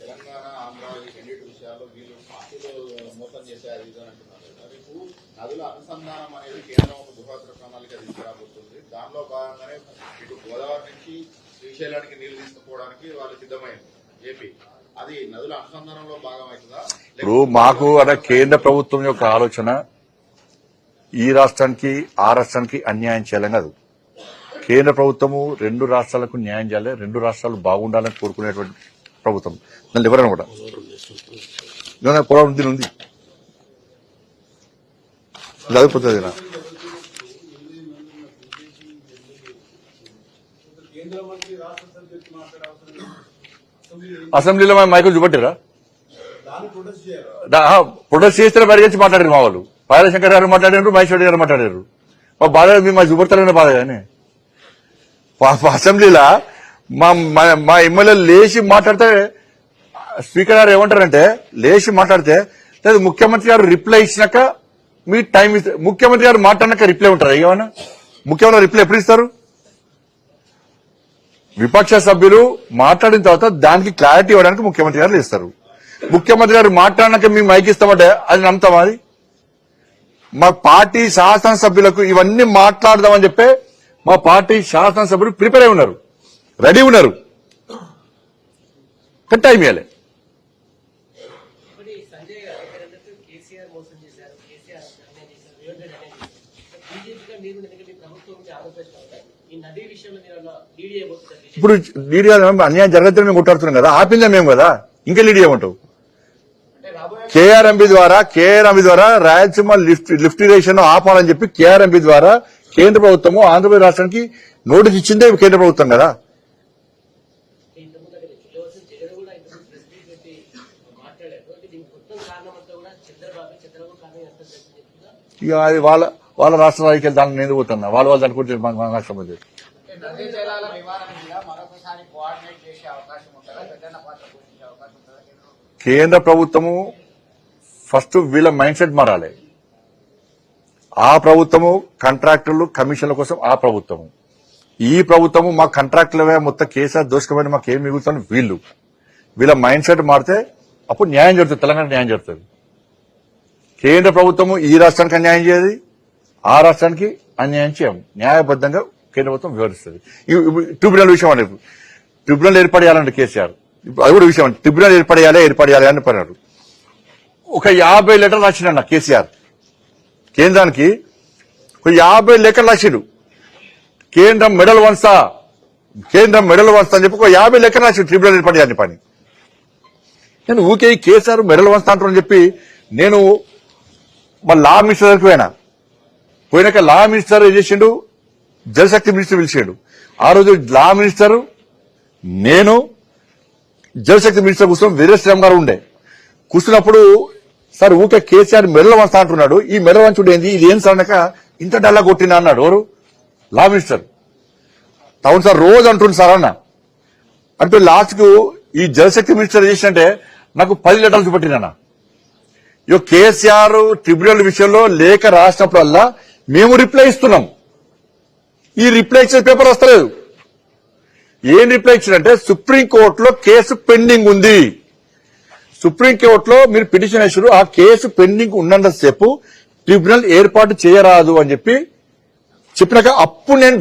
తెలంగాణ ఆంధ్ర రెండింటి విషయాల్లో వీళ్ళు పార్టీలు మోసం చేసే అది ఇది అంటున్నారు. రేపు నదుల అనుసంధానం అనేది కేంద్రం ఒక బృహత్తర ప్రణాళిక తీసుకురాబోతుంది. దానిలో భాగంగానే ఇటు గోదావరి నుంచి శ్రీశైలానికి నీళ్లు తీసుకుపోవడానికి వాళ్ళు సిద్ధమైంది ఏపీ. అది నదుల అనుసంధానంలో భాగమవుతుందా? ఇప్పుడు మాకు అలా కేంద్ర ప్రభుత్వం యొక్క ఆలోచన ఈ రాష్ట్రానికి ఆ రాష్ట్రానికి అన్యాయం చేయాలని కాదు. కేంద్ర ప్రభుత్వము రెండు రాష్ట్రాలకు న్యాయం చేయాలి, రెండు రాష్ట్రాలు బాగుండాలని కోరుకునేటువంటి ప్రభుత్వం. దాన్ని ఎవరైనా కూడా పోరాటం దీని ఉంది. చదివిపోతుంది. అసెంబ్లీలో మైకులు చూపెట్టారా? ప్రొటెస్ట్ చేస్తే బయటకి మాట్లాడారు మా వాళ్ళు. పాయలశంకర్ గారు మాట్లాడారు, మహేశ్వరి గారు మాట్లాడారు. మా బాధ మా చూపెడతారనే బాధ కానీ అసెంబ్లీలో మా ఎమ్మెల్యే లేచి మాట్లాడితే స్పీకర్ గారు ఏమంటారంటే లేచి మాట్లాడితే లేదు ముఖ్యమంత్రి గారు రిప్లై ఇచ్చినాక మీ టైం ఇస్తే ముఖ్యమంత్రి గారు మాట్లాడినాక రిప్లై ఉంటారా? ఏమన్నా ముఖ్యమంత్రి రిప్లై ఎప్పుడు ఇస్తారు? విపక్ష సభ్యులు మాట్లాడిన తర్వాత దానికి క్లారిటీ ఇవ్వడానికి ముఖ్యమంత్రి గారు ఇస్తారు. ముఖ్యమంత్రి గారు మాట్లాడినాక మేము మైక్ ఇస్తామంటే అది నమ్ముతామా? అది మా పార్టీ శాసనసభ్యులకు ఇవన్నీ మాట్లాడదామని చెప్పే మా పార్టీ శాసనసభ్యులు ప్రిపేర్ అయి ఉన్నారు, రెడీ ఉన్నారు. కానీ టైం ఇవ్వాలి. ఇప్పుడు లీడ్ అన్యాయం జరగద్దని మేము కొట్టాడుతున్నాం కదా, ఆపిందా మేము కదా, ఇంకా లీడ్ చేయమంటావు? కేఆర్ఎంబీ ద్వారా రాయలసీమ లిఫ్ట్ ఇరిగేషన్ ఆపాలని చెప్పి కేఆర్ఎంబీ ద్వారా కేంద్ర ప్రభుత్వము ఆంధ్రప్రదేశ్ రాష్ట్రానికి నోటీస్ ఇచ్చిందే కేంద్ర ప్రభుత్వం కదా. ఇక అది వాళ్ళ రాష్ట్ర రాజకీయాలు దాన్ని ఎందుకు పోతున్నా వాళ్ళు అనుకుంటే నాకు సంబంధం. నదీ జలాల నివారణ మీద మరొకసారి కోఆర్డినేట్ చేసే అవకాశం ఉంటుందా? పెద్దన్న పాత్ర పోషించే అవకాశం ఉంటుందా? కేంద్ర ప్రభుత్వము ఫస్ట్ వీళ్ళ మైండ్ సెట్ మారాలి. ఆ ప్రభుత్వము కాంట్రాక్టర్లు కమిషన్ల కోసం ఆ ప్రభుత్వము, ఈ ప్రభుత్వము మా కాంట్రాక్టులవే మొత్తం కేసీఆర్ దోషకమైన మాకు ఏం మిగులుతుంది వీళ్ళ మైండ్ సెట్ మారితే అప్పుడు న్యాయం జరుగుతుంది, తెలంగాణ న్యాయం జరుగుతుంది. కేంద్ర ప్రభుత్వము ఈ రాష్ట్రానికి అన్యాయం చేయదు, ఆ రాష్ట్రానికి అన్యాయం చేయము. న్యాయబద్దంగా కేంద్ర ప్రభుత్వం వివరిస్తుంది. ట్రిబ్యునల్ విషయం అనేది ట్రిబ్యునల్ ఏర్పడేయాలంటే కేసీఆర్ అది కూడా విషయం. ట్రిబ్యునల్ ఏర్పడేయాలి అని పడినారు. ఒక 50 లెటర్లు రాసిండన్న కేసీఆర్ కేంద్రానికి, ఒక 50 లెక్కలు రాసిండు. కేంద్రం మెడల్ వంచుతా అని చెప్పి ఒక 50 లెక్కలు రాసిండు ట్రిబ్యునల్ ఏర్పడేయాలని పని. నేను ఊకే కేసీఆర్ మెడల్ వంచుతా అంటారని చెప్పి నేను మా లా మినిస్టర్ దగ్గరికి పోయినాక లా మినిస్టర్ ఏం చేసిండు, జలశక్తి మినిస్టర్ పిలిచాడు. ఆ రోజు లా మినిస్టర్ నేను జలశక్తి మినిస్టర్ కూర్చొని వీరేశ్వరం గారు ఉండే. కూర్చున్నప్పుడు సార్ ఊకే కేసీఆర్ మెడల్ వంచుతా అంటున్నాడు, ఈ మెడల్ వంచుడు ఏంది, ఇది ఏం సార్ అనక ఇంత డల్లా కొట్టినా అన్నాడు. ఎవరు? Law minister. అవును సార్ రోజు అంటుంది సార్ అన్న అంటే లాస్ట్ కు ఈ జలశక్తి మినిస్టర్ చేసినంటే నాకు 10 లెటర్లు చూపెట్టినా. ఇక కేసీఆర్ ట్రిబ్యునల్ విషయంలో లేఖ రాసినప్పుడల్లా మేము రిప్లై ఇస్తున్నాం. ఈ రిప్లై ఇచ్చిన పేపర్ వస్తలేదు. ఏం రిప్లై ఇచ్చిందంటే సుప్రీంకోర్టులో కేసు పెండింగ్ ఉంది, సుప్రీంకోర్టులో మీరు పిటిషన్ వేసారు, ఆ కేసు పెండింగ్ ఉన్నంతసేపు ట్రిబ్యునల్ ఏర్పాటు చేయరాదు అని చెప్పినాక అప్పుడు నేను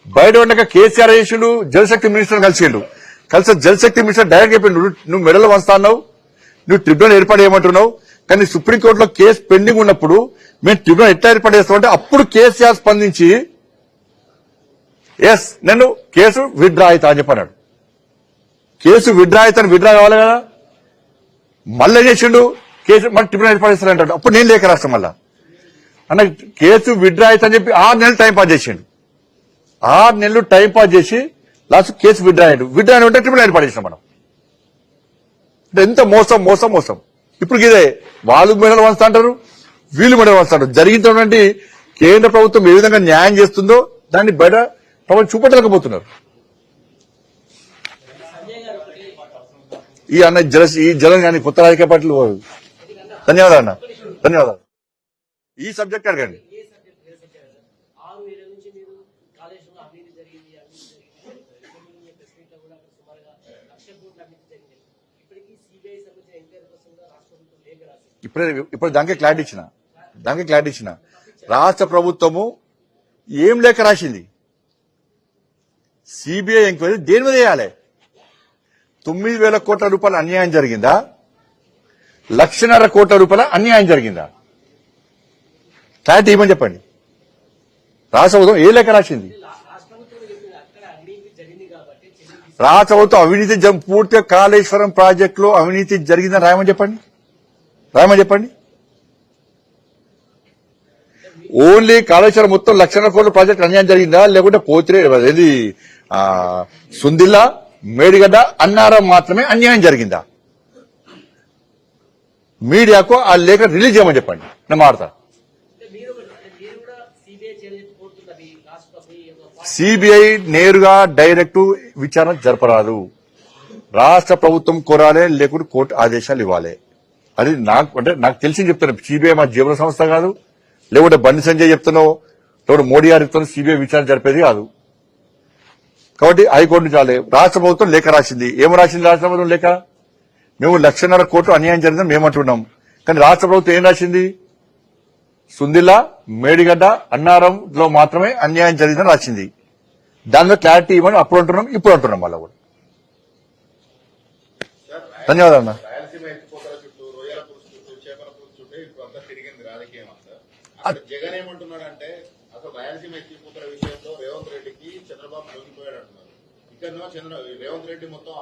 బయటపడినాక కేసీఆర్ చేసిండు, జలశక్తి మినిస్టర్ కలిసి జలశక్తి మినిస్టర్ డైరెక్ట్ చెప్పిండు, నువ్వు మెడల్ వంచుతాన్నావు, నువ్వు ట్రిబ్యునల్ ఏర్పాటు చేయమంటున్నావు, కానీ సుప్రీంకోర్టులో కేసు పెండింగ్ ఉన్నప్పుడు మేము ట్రిబ్యునల్ ఎట్లా ఏర్పాటు చేస్తామంటే అప్పుడు కేసీఆర్ స్పందించి ఎస్ నేను కేసు విత్డ్రా అవుతా అని చెప్పన్నాడు. కేసు విత్డ్రా కావాలి కదా, మళ్ళీ చేసిండు కేసు మళ్ళీ ట్రిబ్యునల్ ఏర్పాటు చేస్తానంటాడు. అప్పుడు నేను లేఖ రాష్ట్రం మళ్ళా అన్న కేసు విత్డ్రా అవుతా అని చెప్పి 6 నెలలు టైం పాస్ చేసిండు. 6 నెలలు టైం పాస్ చేసి లాస్ట్ కేసు విత్డ్రా అయ్యాడు. విత్డ్రా ఉంటే ట్రిబ్యునల్ ఏర్పాటు చేసినాం మనం. ఎంత మోసం. ఇప్పుడు ఇదే వాళ్ళు మెడల్ వంచుతా అంటారు, వీళ్ళు మెడల్ వంచుతా అంటారు. జరిగినటువంటి కేంద్ర ప్రభుత్వం ఏ విధంగా న్యాయం చేస్తుందో దాన్ని బయట ప్రభుత్వం చూపెట్టలేకపోతున్నారు. ఈ అన్న ఈ జలం కానీ కొత్త రాజకీయ పార్టీలు పోదు. ధన్యవాదాలు అన్న, ధన్యవాదాలు. ఈ సబ్జెక్ట్ అడగండి. ఏ సబ్జెక్ట్ ఏ సబ్జెక్ట్ 6 ఏళ్ల నుంచి మీరు కాళేశ్వరంలో అవినీతి జరిగింది ప్రెస్ మీట్ లో కూడా సుమారుగా 1,00,00,000 కోట్ల అవినీతి జరిగింది. ఇప్పటికీ సిబిఐ సంబంధించిన ఎంక్వైరీ కోసంగా రాష్ట్ర ప్రభుత్వం లేఖ రాసింది. ఇప్పుడు దానికి క్లారిటీ ఇచ్చిన రాష్ట్ర ప్రభుత్వము ఏం లేఖ రాసింది? సిబిఐ ఎంక్వైరీ దేని మీద చేయాలి? 9,000 కోట్ల రూపాయల అన్యాయం జరిగిందా? 1,50,000 కోట్ల రూపాయల అన్యాయం జరిగిందా? క్లారిటీ ఇవ్వమని చెప్పండి. రాష్ట్ర ప్రభుత్వం ఏ లేఖ రాసింది? రాష్ట్ర ప్రభుత్వం చెప్పింది అక్కడ అవినీతి జరిగింది కాబట్టి రాష్ట్ర ప్రభుత్వం అవినీతి పూర్తిగా కాళేశ్వరం ప్రాజెక్టులో అవినీతి జరిగిందని రాయమని చెప్పండి. ఓన్లీ కాళేశ్వరం మొత్తం 1,00,000 కోట్ల ప్రాజెక్టు అన్యాయం జరిగిందా, లేకుంటే పోతిరే ఏది సుందిల్లా, మేడిగడ్డ, అన్నారం మాత్రమే అన్యాయం జరిగిందా? మీడియాకు ఆ లేఖ రిలీజ్ చేయమని చెప్పండి, నేను మాడతా. మీరు కూడా సిబిఐ చర్య కోరుతున్నది రాష్ట్ర సిబిఐ నేరుగా డైరెక్ట్ విచారణ జరపరాదు. రాష్ట్ర ప్రభుత్వం కోరాలే, లేకుంటే కోర్టు ఆదేశాలు ఇవ్వాలి. అది నాకు తెలిసి చెప్తాను. సిబిఐ మా జీవన సంస్థ కాదు, లేకుంటే బండి సంజయ్ చెప్తున్నావు, లేకుంటే మోడీ గారు చెప్తున్నావు. సిబిఐ విచారణ జరిపేది కాదు. కాబట్టి హైకోర్టు నుంచి రాష్ట్ర ప్రభుత్వం లేఖ రాసింది. ఏం రాసింది రాష్ట్ర ప్రభుత్వం లేఖ? మేము 1,00,000 కోట్లు అన్యాయం జరిగిందని మేము అంటున్నాం. కానీ రాష్ట్ర ప్రభుత్వం ఏం రాసింది? సుందిల్లా, మేడిగడ్డ, అన్నారంలో మాత్రమే అన్యాయం జరిగిందని రాసింది. దానిలో క్లారిటీ ఇవ్వని అప్పుడు అంటున్నాం, ఇప్పుడు అంటున్నాం. మళ్ళీ కూడా ధన్యవాదాలు అన్న. రాయలసీమ ఎత్తిపోతల చుట్టూ, రొయ్యల పులుసు చుట్టూ, చేపల పులుసు చుట్టూ ఇప్పుడు అంతా తిరిగింది రాజకీయం అంతా. అక్కడ జగన్ ఏమంటున్నాడంటే అసలు రాయలసీమ ఎత్తిపోతల విషయంలో రేవంత్ రెడ్డికి చంద్రబాబు లొంగిపోయాడు అంటున్నారు. ఇక్కడ రేవంత్ రెడ్డి మొత్తం